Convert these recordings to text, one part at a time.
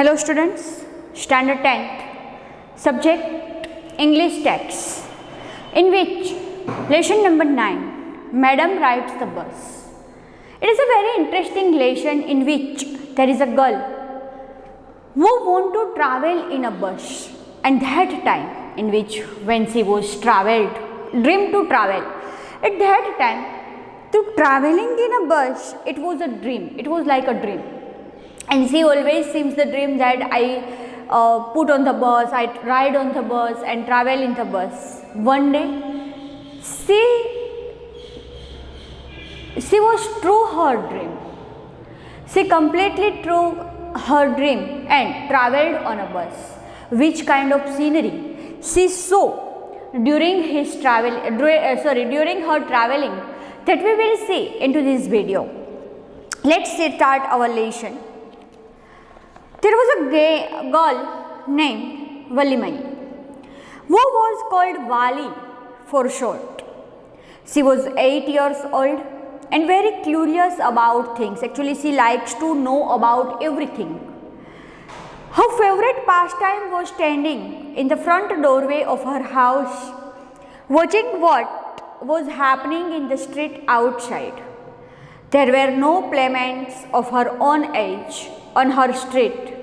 Hello students, standard 10th, subject English text, in which lesson number 9, Madam rides the bus. It is a very interesting lesson in which there is a girl who want to travel in a bus, and that time in which when she was dreamed to travel, at that time to traveling in a bus, it was a dream, it was like a dream. And she always seems the dream that I put on the bus, I ride on the bus and travel in the bus. One day, she was true her dream. She completely true her dream and travelled on a bus. Which kind of scenery she saw during during her travelling, that we will see into this video. Let's start our lesson. There was a girl named Valimai, who was called Vali for short. She was 8 years old and very curious about things. Actually, she likes to know about everything. Her favorite pastime was standing in the front doorway of her house, watching what was happening in the street outside. There were no playmates of her own age on her street,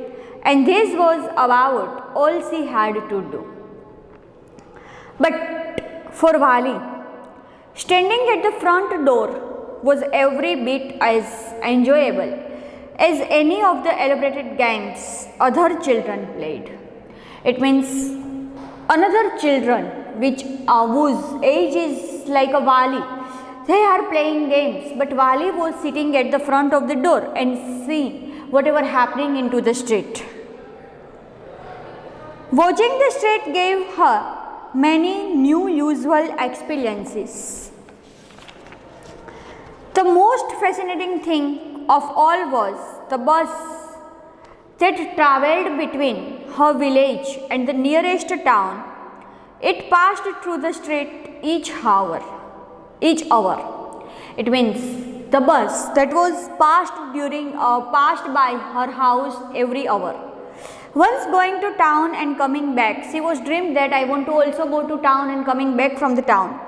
and this was about all she had to do. But for Vali, standing at the front door was every bit as enjoyable as any of the elaborated games other children played. It means another children whose age is like a Vali, they are playing games, but Vali was sitting at the front of the door and see whatever happening into the street. Watching the street gave her many new usual experiences. The most fascinating thing of all was the bus that travelled between her village and the nearest town. It passed through the street each hour. It means the bus that was passed by her house every hour. Once going to town and coming back, she was dreamed that I want to also go to town and coming back from the town.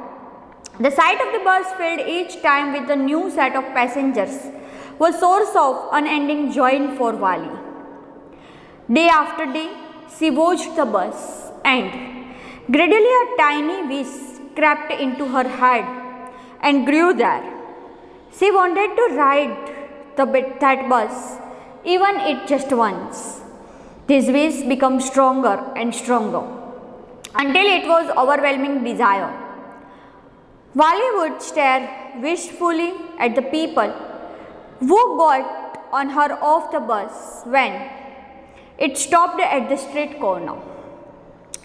The sight of the bus filled each time with a new set of passengers was source of unending joy for Vali. Day after day, she watched the bus, and gradually a tiny wish crept into her head and grew there. She wanted to ride that bus, even it just once. This wish became stronger and stronger until it was overwhelming desire. Vali would stare wistfully at the people who got on her off the bus when it stopped at the street corner.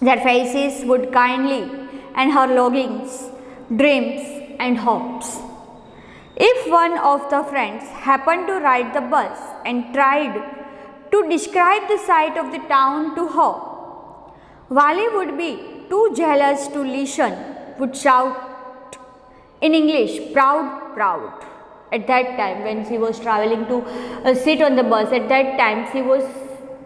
Their faces would kindly and her longings, dreams and hopes. If one of the friends happened to ride the bus and tried to describe the sight of the town to her, Vali would be too jealous to listen, would shout in English, proud, proud. At that time when she was travelling to sit on the bus, at that time she was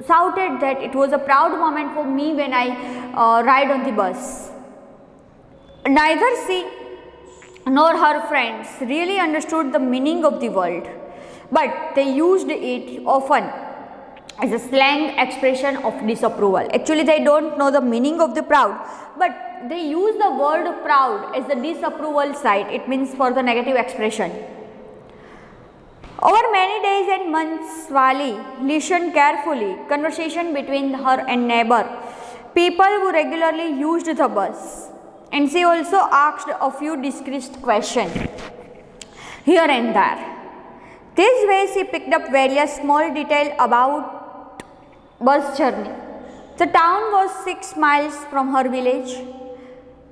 shouted that it was a proud moment for me when I ride on the bus. Neither she nor her friends really understood the meaning of the word, but they used it often as a slang expression of disapproval. Actually, they don't know the meaning of the proud, but they use the word proud as the disapproval side. It means for the negative expression. Over many days and months, Vali listened carefully conversation between her and neighbor, people who regularly used the bus, and she also asked a few discreet questions here and there. This way she picked up various small details about bus journey. The town was 6 miles from her village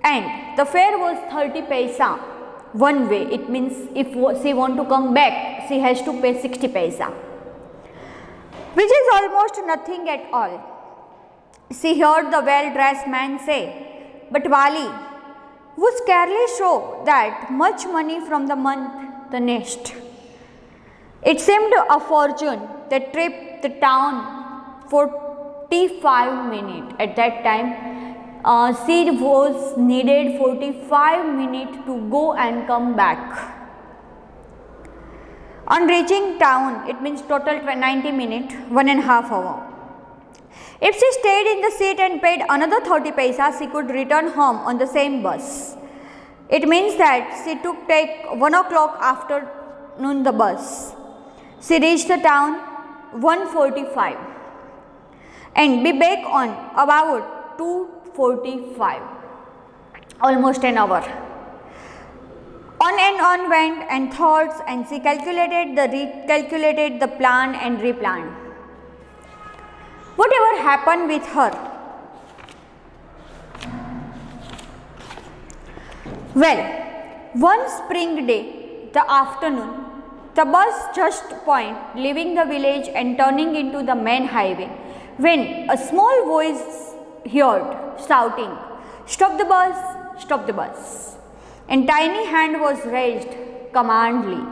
and the fare was 30 paisa one way. It means if she want to come back, she has to pay 60 paisa, which is almost nothing at all. She heard the well-dressed man say, but Vali would scarcely show that much money from the month the next. It seemed a fortune that trip the town 45 minutes. At that time, she was needed 45 minutes to go and come back. On reaching town, it means total 90 minutes, 1.5 hours. If she stayed in the seat and paid another 30 paisa, she could return home on the same bus. It means that she took take 1 o'clock afternoon the bus. She reached the town 1:45 and be back on about 2:45, almost an hour. On and on went and thoughts, and she recalculated the plan and replanned. Whatever happened with her? Well, one spring day, the afternoon, the bus just point leaving the village and turning into the main highway, when a small voice heard shouting, "Stop the bus, stop the bus." And tiny hand was raised commandingly.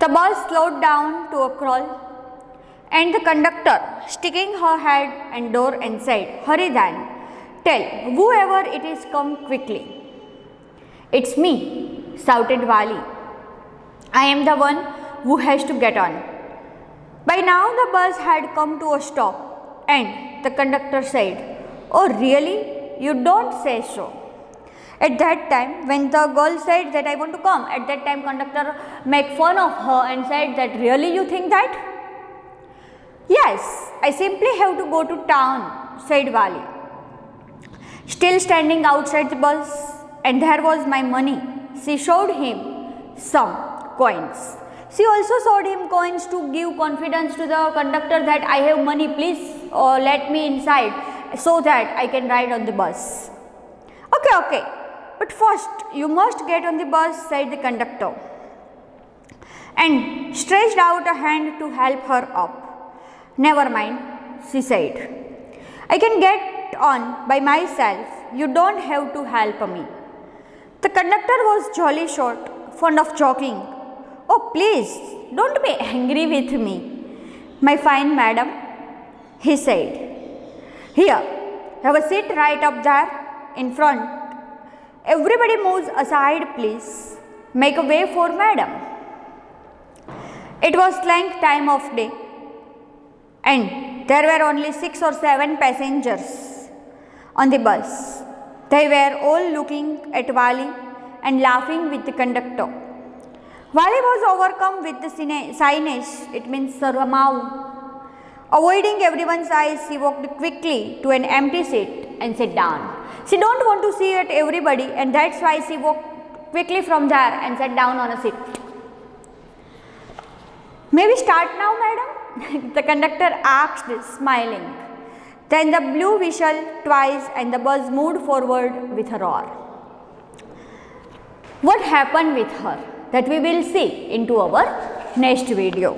The bus slowed down to a crawl, and the conductor sticking her head and door and said, "Hurry then, tell whoever it is come quickly." "It's me," shouted Wali. "I am the one who has to get on." By now the bus had come to a stop, and the conductor said, "Oh really? You don't say so." At that time, when the girl said that "I want to come," at that time conductor made fun of her and said that "Really you think that?" "Yes, I simply have to go to town," said Wali, still standing outside the bus, "and there was my money." She showed him some coins. She also showed him coins to give confidence to the conductor that "I have money, please let me inside so that I can ride on the bus." Okay, but first you must get on the bus," said the conductor, and stretched out a hand to help her up. "Never mind," she said. "I can get on by myself. You don't have to help me." The conductor was jolly short, fond of joking. "Oh, please, don't be angry with me, my fine madam," he said. "Here, have a seat right up there in front. Everybody moves aside, please. Make a way for madam." It was slang time of day, and there were only 6 or 7 passengers on the bus. They were all looking at Wali and laughing with the conductor. Wali was overcome with the shyness, it means sarvamau. Avoiding everyone's eyes, she walked quickly to an empty seat and sat down. She don't want to see at everybody, and that's why she walked quickly from there and sat down on a seat. "May we start now, madam?" the conductor asked, smiling. Then the blew whistle twice, and the bus moved forward with a roar. What happened with her? That we will see into our next video.